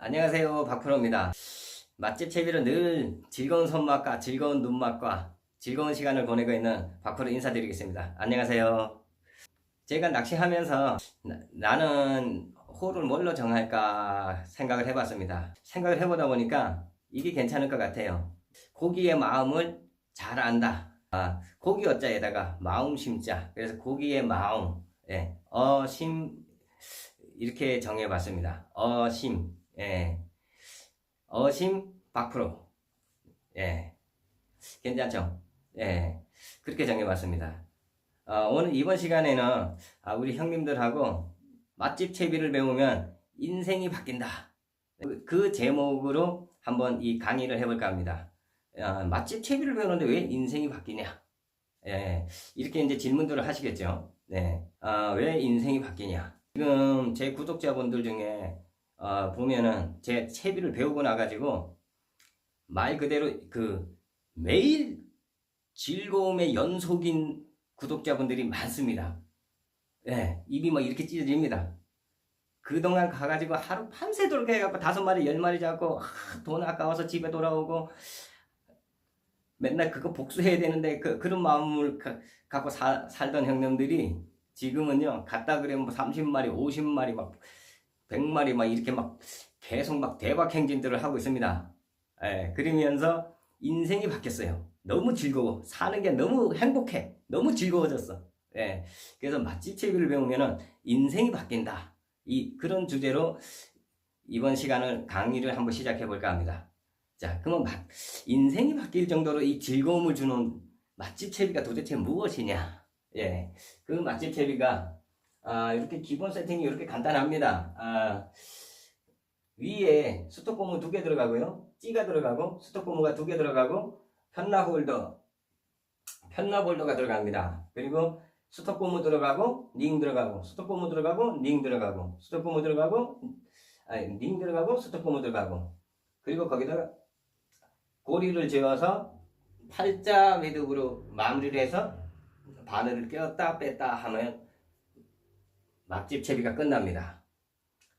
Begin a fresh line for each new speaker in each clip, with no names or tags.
안녕하세요, 박프로입니다. 맛집 채비로 늘 즐거운 손맛과 즐거운 눈맛과 즐거운 시간을 보내고 있는 박프로 인사드리겠습니다. 안녕하세요. 제가 낚시하면서 나는 호를 뭘로 정할까 생각을 해봤습니다. 생각을 해보다 보니까 이게 괜찮을 것 같아요. 고기의 마음을 잘 안다. 고기 어자에다가 마음 심자. 그래서 고기의 마음, 어심 이렇게 정해봤습니다. 어심, 어심 박프로, 괜찮죠? 그렇게 정해봤습니다. 오늘 이번 시간에는 우리 형님들하고 맛집 채비를 배우면 인생이 바뀐다. 그 제목으로 한번 이 강의를 해볼까 합니다. 맛집 채비를 배우는데 왜 인생이 바뀌냐? 이렇게 이제 질문들을 하시겠죠. 왜 인생이 바뀌냐? 지금 제 구독자분들 중에 보면은 제 채비를 배우고 나가지고 말 그대로 그 매일 즐거움의 연속인 구독자분들이 많습니다. 입이 막 이렇게 찢어집니다. 그동안 가가지고 하루 밤새도록 해갖고 5마리 10마리 잡고 돈 아까워서 집에 돌아오고 맨날 그거 복수해야 되는데 그런 마음을 갖고 살던 형님들이 지금은요 갔다 그러면 30마리 50마리 막 100마리 막 이렇게 막 계속 막 대박 행진들을 하고 있습니다. 그러면서 인생이 바뀌었어요. 너무 즐거워. 사는 게 너무 행복해. 너무 즐거워졌어. 그래서 맛집 채비를 배우면은 인생이 바뀐다. 그런 주제로 이번 시간을 강의를 한번 시작해 볼까 합니다. 자, 그러면 인생이 바뀔 정도로 이 즐거움을 주는 맛집 채비가 도대체 무엇이냐? 그 맛집 채비가 이렇게 기본 세팅이 이렇게 간단합니다. 위에 스톱고무 2개 들어가고요. 찌가 들어가고 스톱고무가 2개 들어가고 편납홀더가 들어갑니다. 그리고 스톱고무 들어가고 링 들어가고 스톱고무 들어가고 링 들어가고 스톱고무 들어가고 링 들어가고 스톱고무 들어가고 그리고 거기다가 고리를 재어서 팔자 매듭으로 마무리를 해서 바늘을 꼈다 뺐다 하면 맛집 채비가 끝납니다.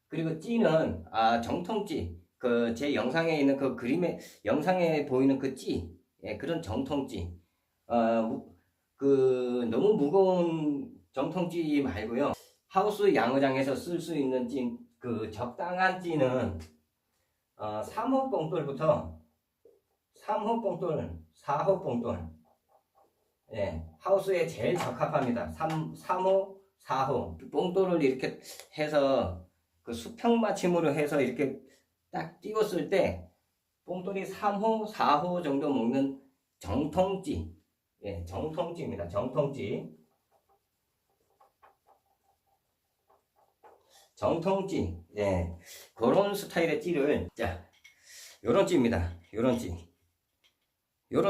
그리고 찌는 정통찌, 그 제 영상에 있는 그 그림에 영상에 보이는 그 찌, 그런 정통찌, 그 너무 무거운 정통찌 말고요. 하우스 양어장에서 쓸 수 있는 찌, 그 적당한 찌는 3호 봉돌부터 3호 봉돌, 4호 봉돌, 하우스에 제일 적합합니다. 3호, 4호 봉돌을 이렇게 해서 그 수평 맞춤으로 해서 이렇게 딱 띄웠을 때 봉돌이 3호, 4호 정도 먹는 정통찌, 정통찌입니다. 정통찌, 그런 스타일의 찌를 요런 찌입니다. 요런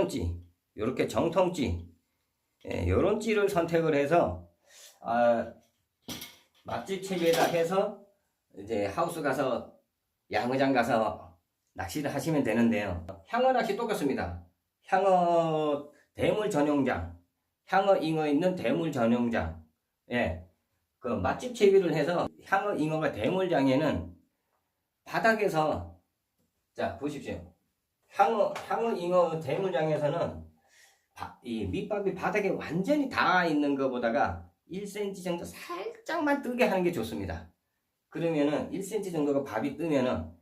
찌, 요렇게 정통찌, 요런 찌를 선택을 해서 맛집 채비에다 해서 이제 하우스 가서 양어장 가서 낚시를 하시면 되는데요. 향어 낚시 똑같습니다. 향어 대물 전용장, 향어 잉어 있는 대물 전용장. 그 맛집 채비를 해서 향어 잉어가 대물장에는 바닥에서 보십시오. 향어 잉어 대물장에서는 이 밑밥이 바닥에 완전히 닿아 있는 것보다가 1cm 정도 살짝만 뜨게 하는 게 좋습니다. 그러면은 1cm 정도가 밥이 뜨면은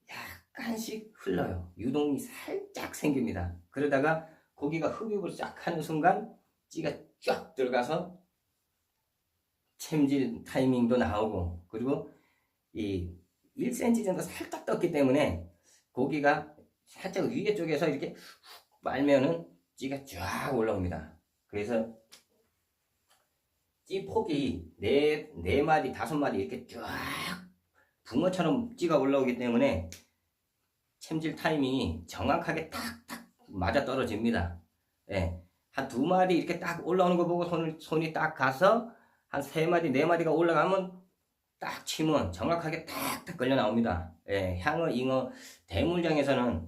약간씩 흘러요. 유동이 살짝 생깁니다. 그러다가 고기가 흡입을 쫙 하는 순간 찌가 쫙 들어가서 챔질 타이밍도 나오고, 그리고 이 1cm 정도 살짝 떴기 때문에 고기가 살짝 위에 쪽에서 이렇게 훅 빨면은 찌가 쫙 올라옵니다. 그래서 찌 폭이 4마리, 5마리 이렇게 쫙 붕어처럼 찌가 올라오기 때문에 챔질 타이밍이 정확하게 탁탁 맞아 떨어집니다. 한 2마리 이렇게 딱 올라오는 거 보고 손이 딱 가서 한 3마리, 4마리가 올라가면 딱 치면 정확하게 탁탁 걸려 나옵니다. 향어, 잉어 대물장에서는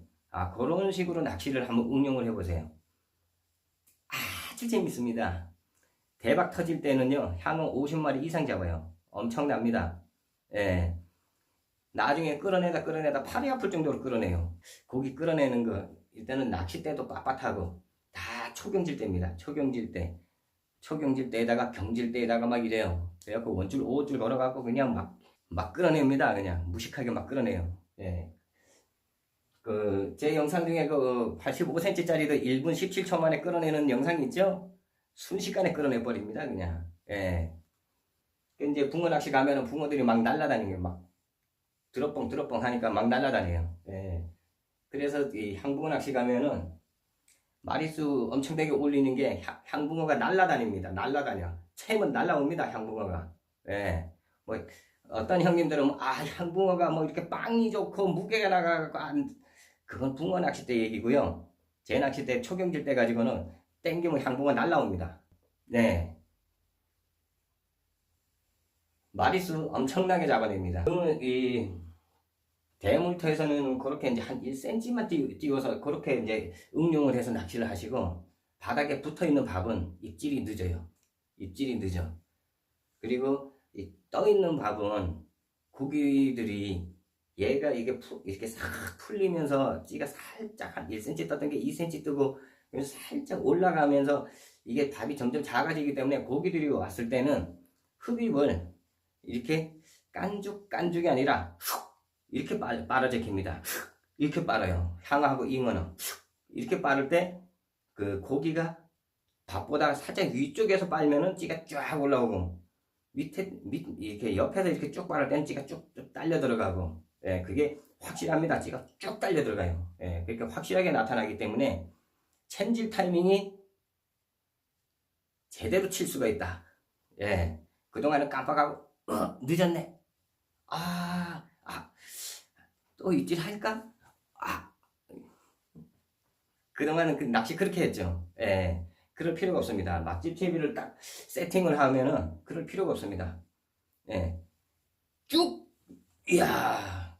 그런 식으로 낚시를 한번 응용을 해보세요. 아주 재밌습니다. 대박 터질 때는요, 향어 50마리 이상 잡아요. 엄청납니다. 나중에 끌어내다 팔이 아플 정도로 끌어내요. 고기 끌어내는 거 일단은 낚싯대도 빳빳하고 다 초경질대입니다. 초경질대에다가 경질대에다가 막 이래요. 그래갖고 원줄 5줄 걸어갖고 그냥 막 끌어냅니다. 그냥 무식하게 막 끌어내요. 예. 제 영상 중에 85cm짜리도 1분 17초 만에 끌어내는 영상이 있죠? 순식간에 끌어내버립니다, 그냥. 예. 이제 붕어 낚시 가면은 붕어들이 막 날아다니는 막 드롭봉 하니까 막 날아다녀요. 예. 그래서 이 향붕어 낚시 가면은 마리수 엄청나게 올리는 게 향붕어가 날아다녀. 채면 날아옵니다, 향붕어가. 예. 뭐 어떤 형님들은 향붕어가 뭐 이렇게 빵이 좋고 무게가 나가고 그건 붕어 낚싯대 얘기고요. 제 낚싯대 초경질 때 가지고는 땡기면 향붕어 날아옵니다. 네. 마리수 엄청나게 잡아냅니다. 이 대물터에서는 그렇게 이제 한 1cm만 띄워서 그렇게 이제 응용을 해서 낚시를 하시고, 바닥에 붙어 있는 밥은 입질이 늦어요. 그리고 이 떠 있는 밥은 고기들이 얘가 이렇게 싹 풀리면서 찌가 살짝 한 1cm 떴던 게 2cm 뜨고 살짝 올라가면서 이게 밥이 점점 작아지기 때문에 고기들이 왔을 때는 흡입을 이렇게 깐죽이 아니라 이렇게 빨아제킵니다. 이렇게 빨아요. 향하고 잉어는 이렇게 빨을 때 그 고기가 밥보다 살짝 위쪽에서 빨면은 찌가 쫙 올라오고, 이렇게 옆에서 이렇게 쭉 빨을 때는 찌가 쭉 딸려 들어가고, 예, 그게 확실합니다. 찌가 쭉 딸려 들어가요. 예, 그러니까 확실하게 나타나기 때문에 챔질 타이밍이 제대로 칠 수가 있다. 예, 그동안은 깜빡하고 늦었네. 또 입질 할까? 그동안은 그 낚시 그렇게 했죠. 예, 그럴 필요가 없습니다. 맛집 채비를 딱 세팅을 하면은 그럴 필요가 없습니다. 예, 이야,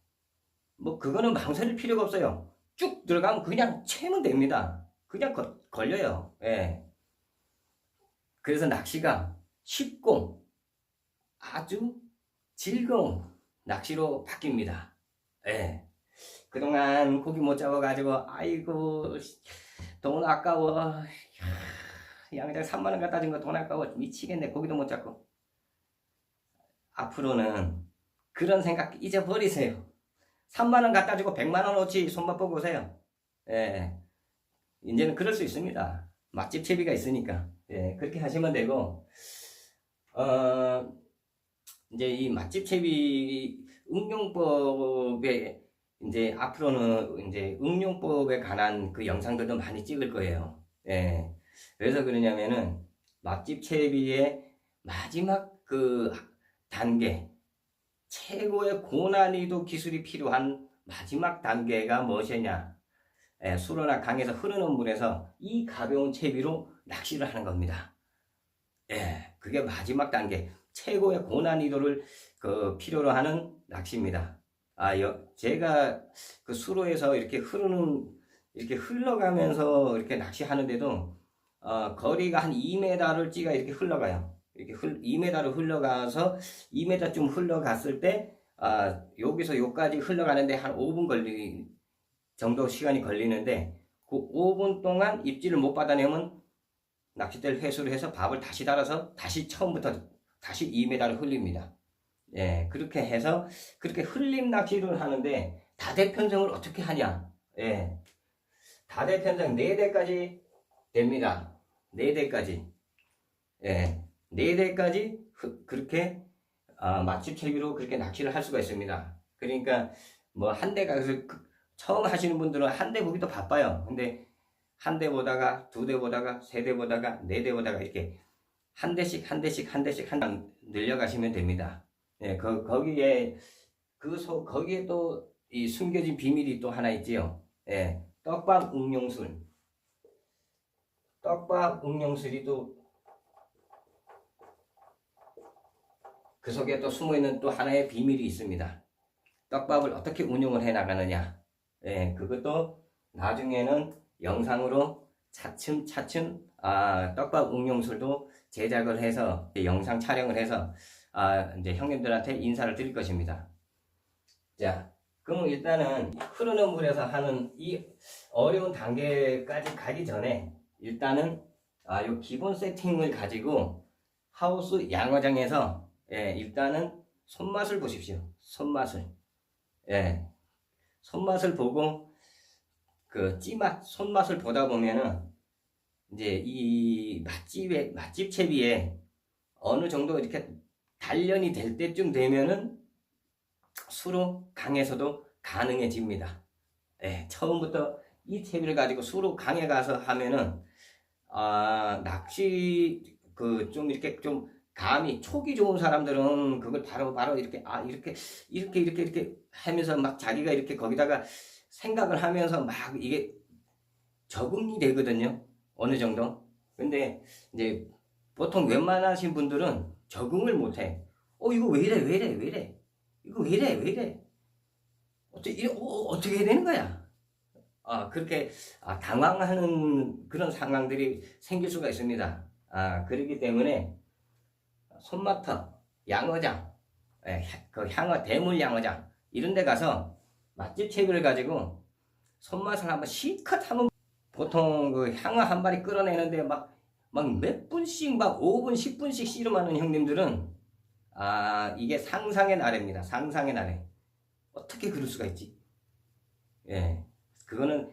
뭐 그거는 망설일 필요가 없어요. 쭉 들어가면 그냥 채면 됩니다. 그냥 걸려요. 예. 그래서 낚시가 쉽고 아주 즐거운 낚시로 바뀝니다. 예. 그동안 고기 못 잡아가지고 아이고 돈 아까워, 양장 3만원 갖다 준 거 돈 아까워 미치겠네, 고기도 못 잡고. 앞으로는 그런 생각 잊어버리세요. 3만원 갖다 주고 100만원어치 손맛 보고 오세요. 예. 이제는 그럴 수 있습니다. 맛집 채비가 있으니까. 예, 그렇게 하시면 되고, 이제 이 맛집 채비 응용법에 이제 앞으로는 이제 응용법에 관한 그 영상들도 많이 찍을 거예요. 예. 그래서 그러냐면은 맛집 채비의 마지막 그 단계, 최고의 고난이도 기술이 필요한 마지막 단계가 무엇이냐? 예, 수로나 강에서 흐르는 물에서 이 가벼운 채비로 낚시를 하는 겁니다. 예, 그게 마지막 단계, 최고의 고난이도를 필요로 하는 낚시입니다. 제가 그 수로에서 이렇게 흘러가면서 이렇게 낚시하는데도, 거리가 한 2m를 찌가 이렇게 흘러가요. 이렇게 2m를 흘러가서 2m쯤 흘러갔을 때, 여기서 여기까지 흘러가는데 한 5분 정도 시간이 걸리는데, 그 5분 동안 입질을 못 받아내면 낚싯대를 회수를 해서 밥을 다시 달아서 다시 처음부터 다시 2m를 흘립니다. 예, 그렇게 해서 그렇게 흘림 낚시를 하는데 다대편성을 어떻게 하냐? 예, 다대편성 4대까지 됩니다. 4대까지. 예, 4대까지 그렇게 맛집 채비로 그렇게 낚시를 할 수가 있습니다. 그러니까 뭐 한 대가 처음 하시는 분들은 한 대 보기도 바빠요. 근데 한 대 보다가, 2대 보다가, 3대 보다가, 4대 보다가 이렇게 한 대씩 늘려가시면 됩니다. 예, 거기에 또 이 숨겨진 비밀이 또 하나 있지요. 예, 떡밥 응용술이 또 그 속에 또 숨어있는 또 하나의 비밀이 있습니다. 떡밥을 어떻게 운용을 해 나가느냐. 예, 그것도 나중에는 영상으로 차츰 떡밥 응용술도 제작을 해서 영상 촬영을 해서 이제 형님들한테 인사를 드릴 것입니다. 자, 그럼 일단은 흐르는 물에서 하는 이 어려운 단계까지 가기 전에 일단은 요 기본 세팅을 가지고 하우스 양어장에서 일단은 손맛을 보십시오. 손맛을. 손맛을 보고 그 찌맛 손맛을 보다 보면은 이제 이 맛집 채비에 어느 정도 이렇게 단련이 될 때쯤 되면은 수로 강에서도 가능해집니다. 처음부터 이 채비를 가지고 수로 강에 가서 하면은 낚시 그 좀 이렇게 좀 감이 촉이 좋은 사람들은 그걸 바로 이렇게 이렇게 하면서 막 자기가 이렇게 거기다가 생각을 하면서 막 이게 적응이 되거든요. 어느 정도. 근데 이제 보통 웬만하신 분들은 적응을 못해. 이거 왜 이래? 이거 왜 이래? 어떻게 해야 되는 거야? 그렇게 당황하는 그런 상황들이 생길 수가 있습니다. 그렇기 때문에 손마터, 양어장, 그 향어 대물 양어장 이런 데 가서 맛집 채비를 가지고 손맛을 한번 실컷 하면 보통 그 향어 한 마리 끌어내는데 막 몇 분씩 막 5분, 10분씩 씨름하는 형님들은 이게 상상의 나래입니다. 상상의 나래. 어떻게 그럴 수가 있지? 그거는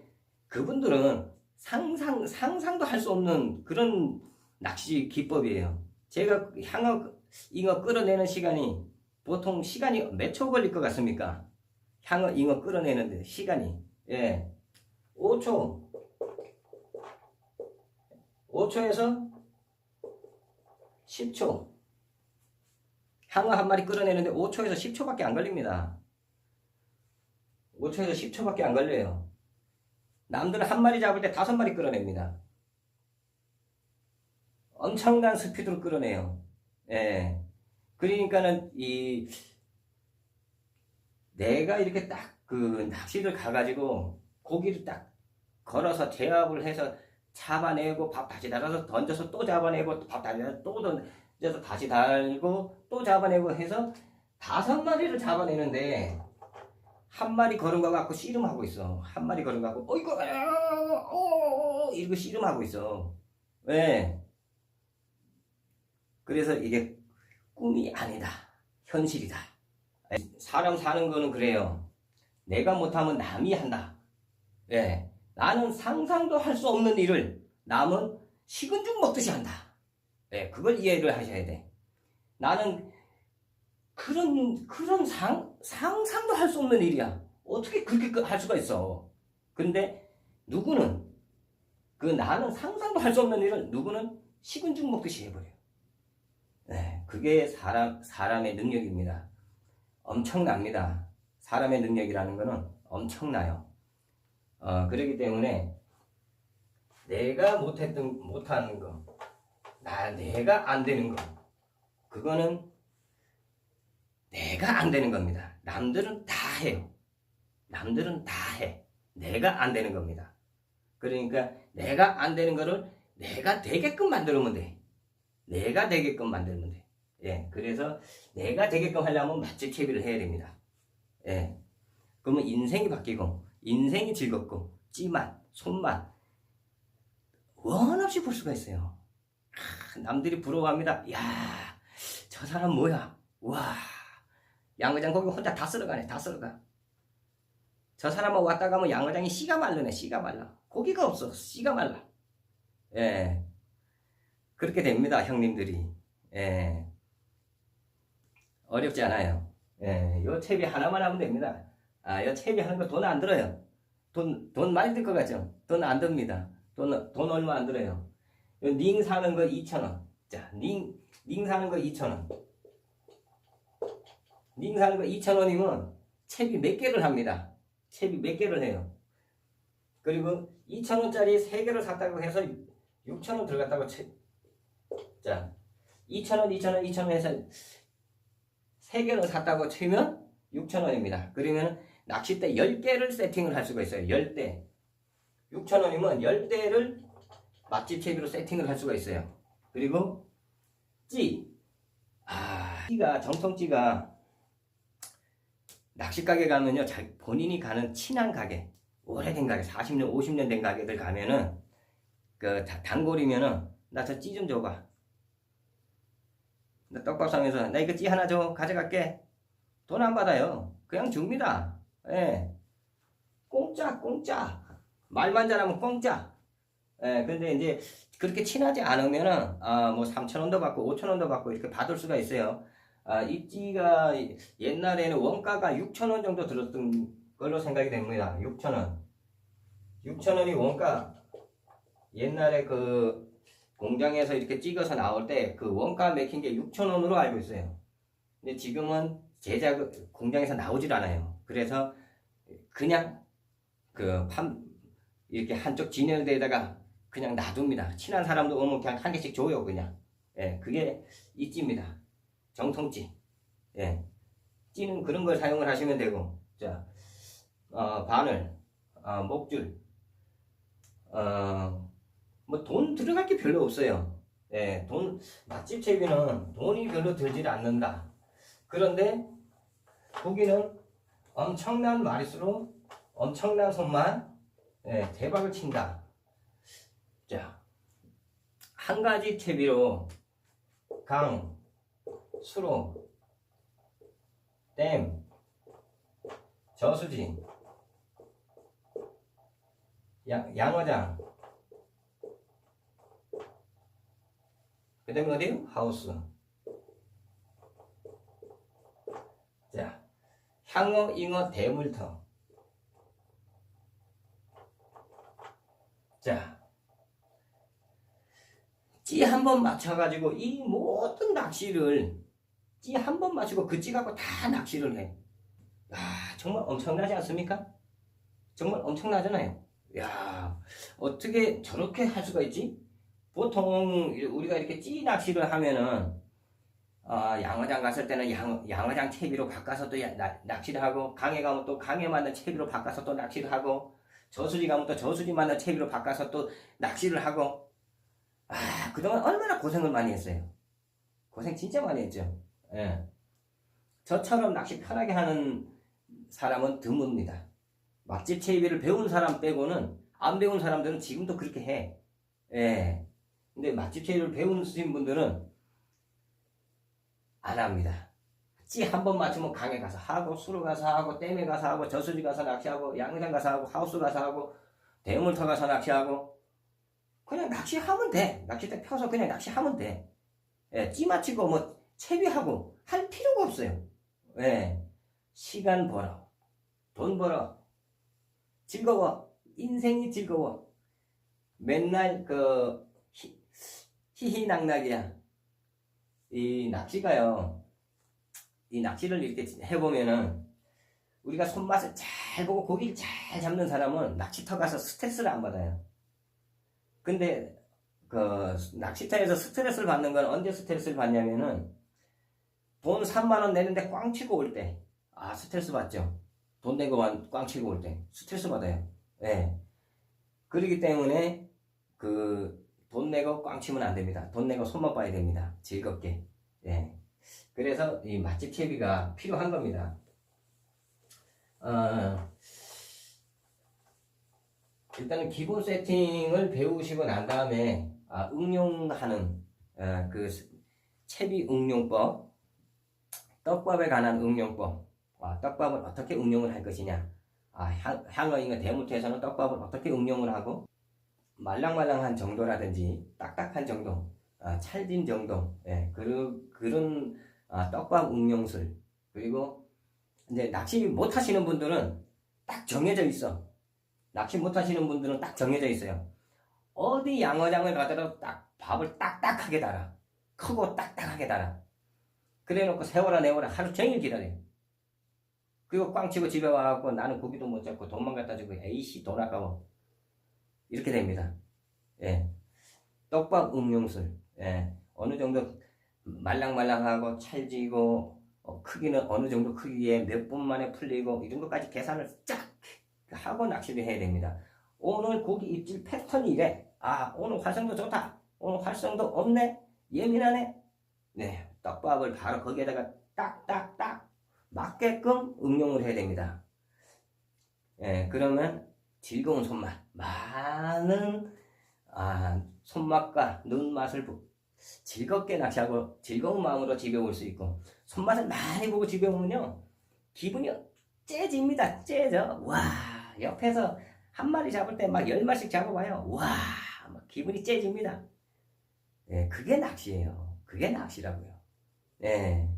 그분들은 상상도 할 수 없는 그런 낚시 기법이에요. 제가 향어, 잉어 끌어내는 시간이 보통 시간이 몇 초 걸릴 것 같습니까? 향어, 잉어 끌어내는데 시간이 5초 5초에서 10초 향어 한 마리 끌어내는데 5초에서 10초밖에 안 걸립니다. 5초에서 10초밖에 안 걸려요. 남들은 한 마리 잡을 때 5마리 끌어냅니다. 엄청난 스피드로 끌어내요. 그러니까는 내가 이렇게 딱 그 낚시를 가가지고 고기를 딱 걸어서 제압을 해서 잡아내고 밥 다시 달아서 던져서 또 잡아내고 밥 달려서 또 던져서 다시 달고 또 잡아내고 해서 5마리를 잡아내는데 한 마리 걸은 거 갖고 씨름하고 있어. 한 마리 걸은 거 갖고 이거 씨름하고 있어. 왜? 그래서 이게 꿈이 아니다. 현실이다. 사람 사는 거는 그래요. 내가 못하면 남이 한다. 나는 상상도 할 수 없는 일을 남은 식은 죽 먹듯이 한다. 그걸 이해를 하셔야 돼. 나는 그런 상상도 할 수 없는 일이야. 어떻게 그렇게 할 수가 있어. 근데 누구는 나는 상상도 할 수 없는 일을 누구는 식은 죽 먹듯이 해버려요. 그게 사람의 능력입니다. 엄청납니다. 사람의 능력이라는 거는 엄청나요. 그렇기 때문에 내가 못하는 거, 내가 안 되는 거, 그거는 내가 안 되는 겁니다. 남들은 다 해요. 남들은 다 해. 내가 안 되는 겁니다. 그러니까 내가 안 되는 거를 내가 되게끔 만들면 돼. 내가 되게끔 만들면 돼. 그래서 내가 되게끔 하려면 맛집 채비를 해야 됩니다. 그러면 인생이 바뀌고 인생이 즐겁고 찌맛, 손맛 원 없이 볼 수가 있어요. 남들이 부러워합니다. 야, 저 사람 뭐야? 와, 양어장 고기 혼자 다 쓸어가네. 다 쓸어가. 저 사람은 왔다 가면 양어장이 씨가 말르네. 씨가 말라. 고기가 없어. 씨가 말라. 그렇게 됩니다. 형님들이. 어렵지 않아요. 요 채비 하나만 하면 됩니다. 요 채비 하는 거 돈 안 들어요. 돈 많이 들 것 같죠? 돈 안 듭니다. 돈 얼마 안 들어요. 닝 사는 거 2,000원. 자, 닝 사는 거 2,000원. 닝 사는 거 2,000원이면 채비 몇 개를 합니다. 채비 몇 개를 해요. 그리고 2,000원짜리 3개를 샀다고 해서 6,000원 들어갔다고 자, 2,000원 해서 3개를 샀다고 치면 6,000원입니다. 그러면 낚싯대 10개를 세팅을 할 수가 있어요. 10대. 6,000원이면 10대를 맛집 채비로 세팅을 할 수가 있어요. 그리고 찌가 정통찌가 낚시 가게 가면요, 본인이 가는 친한 가게, 오래된 가게, 40년, 50년 된 가게들 가면은, 그, 단골이면은, 나 저 찌 좀 줘봐. 나 떡밥상에서, 나 이거 찌 하나 줘. 가져갈게. 돈 안 받아요. 그냥 줍니다. 예. 공짜, 공짜. 말만 잘하면 공짜. 예, 근데 이제, 그렇게 친하지 않으면은, 뭐, 3,000원도 받고, 5,000원도 받고, 이렇게 받을 수가 있어요. 이 찌가 옛날에는 원가가 6,000원 정도 들었던 걸로 생각이 됩니다. 6,000원. 6,000원이 원가, 옛날에 그 공장에서 이렇게 찍어서 나올 때 그 원가 맥힌 게 6,000원으로 알고 있어요. 근데 지금은 제작, 공장에서 나오질 않아요. 그래서 그냥 이렇게 한쪽 진열대에다가 그냥 놔둡니다. 친한 사람도 오면 그냥 한 개씩 줘요, 그냥. 예, 그게 이 찌입니다. 정통찌. 예. 찌는 그런 걸 사용을 하시면 되고, 자, 바늘, 목줄, 뭐 돈 들어갈 게 별로 없어요. 예, 맛집 채비는 돈이 별로 들질 않는다. 그런데 고기는 엄청난 마리수로 엄청난 손만, 예, 대박을 친다. 자, 한 가지 채비로 강, 수로, 댐, 저수지, 양어장, 그 다음에 어디요? 하우스. 자, 향어, 잉어, 대물터. 자, 찌 한 번 맞춰가지고 이 모든 낚시를 찌 한 번 맞추고 그 찌 갖고 다 낚시를 해. 야, 정말 엄청나지 않습니까? 정말 엄청나잖아요. 야, 어떻게 저렇게 할 수가 있지? 보통 우리가 이렇게 찌 낚시를 하면은 양어장 갔을 때는 양어장 채비로 바꿔서 또 낚시를 하고, 강에 가면 또 강에 맞는 채비로 바꿔서 또 낚시를 하고, 저수지 가면 또 저수지 맞는 채비로 바꿔서 또 낚시를 하고. 그동안 얼마나 고생을 많이 했어요. 고생 진짜 많이 했죠. 예. 저처럼 낚시 편하게 하는 사람은 드뭅니다. 맛집 채비를 배운 사람 빼고는, 안 배운 사람들은 지금도 그렇게 해. 예. 근데 맛집 채비를 배우신 분들은 안 합니다. 찌 한 번 맞추면 강에 가서 하고, 수로 가서 하고, 댐에 가서 하고, 저수지 가서 낚시하고, 양장 가서 하고, 하우스 가서 하고, 대물터 가서 낚시하고. 그냥 낚시하면 돼. 낚싯대 펴서 그냥 낚시하면 돼. 예, 찌 맞추고 뭐 채비하고 할 필요가 없어요. 예, 시간 벌어, 돈 벌어, 즐거워, 인생이 즐거워. 맨날 히히낙낙이야. 이 낚시가요, 이 낚시를 이렇게 해보면은, 우리가 손맛을 잘 보고 고기를 잘 잡는 사람은 낚시터 가서 스트레스를 안 받아요. 근데 낚시터에서 스트레스를 받는 건 언제 스트레스를 받냐면은, 돈 3만원 내는데 꽝 치고 올 때, 스트레스 받죠. 돈 내고 꽝 치고 올 때 스트레스 받아요. 예. 그렇기 때문에 돈 내고 꽝 치면 안 됩니다. 돈 내고 손만 봐야 됩니다. 즐겁게. 예. 그래서 이 맛집 채비가 필요한 겁니다. 일단은 기본 세팅을 배우시고 난 다음에 응용하는 그 채비 응용법, 떡밥에 관한 응용법, 떡밥을 어떻게 응용을 할 것이냐, 향어, 잉어, 대물터에서는 떡밥을 어떻게 응용을 하고, 말랑말랑한 정도라든지 딱딱한 정도, 찰진 정도, 예, 그런 떡밥 응용술. 그리고 이제 낚시 못 하시는 분들은 딱 정해져 있어. 낚시 못 하시는 분들은 딱 정해져 있어요. 어디 양어장을 가더라도 딱 밥을 딱딱하게 달아. 크고 딱딱하게 달아. 그래 놓고 세워라 내워라 하루 종일 기다려. 그리고 꽝 치고 집에 와갖고 나는 고기도 못 잡고 돈만 갖다 주고, 에이씨 돈 아까워. 이렇게 됩니다. 예. 떡밥 응용술. 예. 어느 정도 말랑말랑하고 찰지고, 크기는 어느 정도 크기에 몇 분 만에 풀리고, 이 정도까지 계산을 쫙 하고 낚시를 해야 됩니다. 오늘 고기 입질 패턴이 이래. 오늘 활성도 좋다. 오늘 활성도 없네. 예민하네. 네. 떡밥을 바로 거기에다가 딱딱딱 맞게끔 응용을 해야 됩니다. 예, 그러면 즐거운 손맛, 많은 손맛과 눈맛을 즐겁게 낚시하고 즐거운 마음으로 집에 올 수 있고, 손맛을 많이 보고 집에 오면요 기분이 째집니다. 째져. 와, 옆에서 한 마리 잡을 때 막 10마리씩 잡아봐요. 와, 막 기분이 째집니다. 예, 그게 낚시예요. 그게 낚시라고요. 예.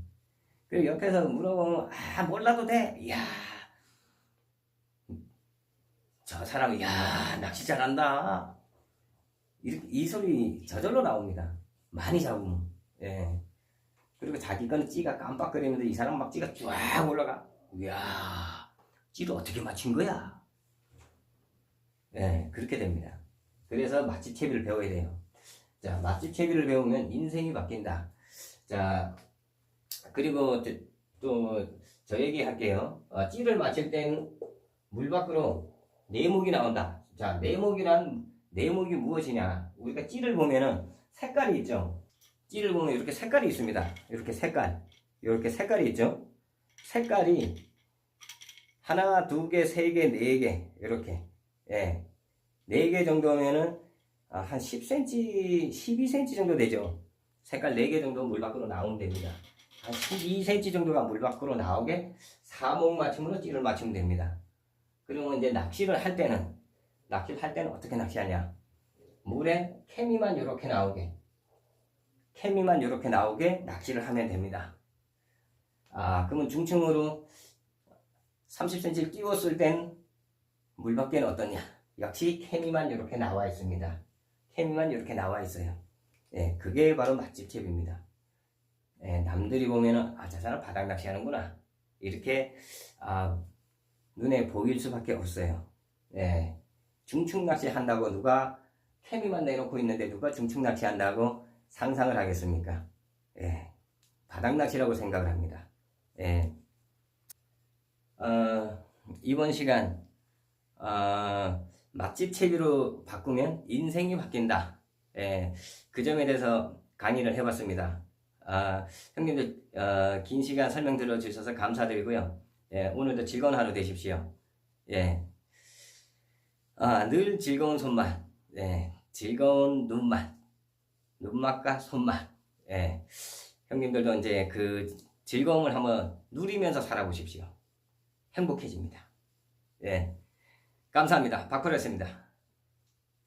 그리고 옆에서 물어보면 몰라도 돼. 이야, 저 사람 낚시 잘한다. 이 소리 저절로 나옵니다. 많이 잡으면. 예. 그리고 자기 거는 찌가 깜빡거리는데 이 사람 막 찌가 쫙 올라가. 이야, 찌를 어떻게 맞춘 거야? 예, 그렇게 됩니다. 그래서 맛집 채비를 배워야 돼요. 자, 맛집 채비를 배우면 인생이 바뀐다. 자, 그리고 또 저 얘기할게요. 찌를 맞힐 땐 물 밖으로 내목이 나온다. 자, 내목이 무엇이냐? 우리가 찌를 보면은 색깔이 있죠. 찌를 보면 이렇게 색깔이 있습니다. 이렇게 색깔이 있죠. 색깔이 하나, 두 개, 세 개, 네 개 이렇게, 예, 4개 정도면은 한 10cm, 12cm 정도 되죠. 색깔 4개 정도 물 밖으로 나오면 됩니다. 한 12cm 정도가 물 밖으로 나오게 사목 맞춤으로 찌를 맞추면 됩니다. 그러면 이제 낚시를 할 때는 어떻게 낚시하냐? 물에 케미만 이렇게 나오게 낚시를 하면 됩니다. 그러면 중층으로 30cm를 띄웠을 땐 물 밖에는 어떠냐? 역시 케미만 이렇게 나와 있습니다. 케미만 이렇게 나와 있어요. 예, 그게 바로 맛집 팁입니다. 예, 남들이 보면은 저 사람 바닥 낚시 하는구나, 이렇게 눈에 보일 수밖에 없어요. 예, 중층 낚시 한다고 누가 케미만 내놓고 있는데 누가 중층 낚시 한다고 상상을 하겠습니까? 예, 바닥 낚시라고 생각을 합니다. 예, 이번 시간 맛집 채비로 바꾸면 인생이 바뀐다. 예, 그 점에 대해서 강의를 해봤습니다. 형님들 긴 시간 설명 들어주셔서 감사드리고요. 예, 오늘도 즐거운 하루 되십시오. 예, 늘 즐거운 손맛, 예, 즐거운 눈맛과 손맛. 예, 형님들도 이제 그 즐거움을 한번 누리면서 살아보십시오. 행복해집니다. 예, 감사합니다. 박프로였습니다.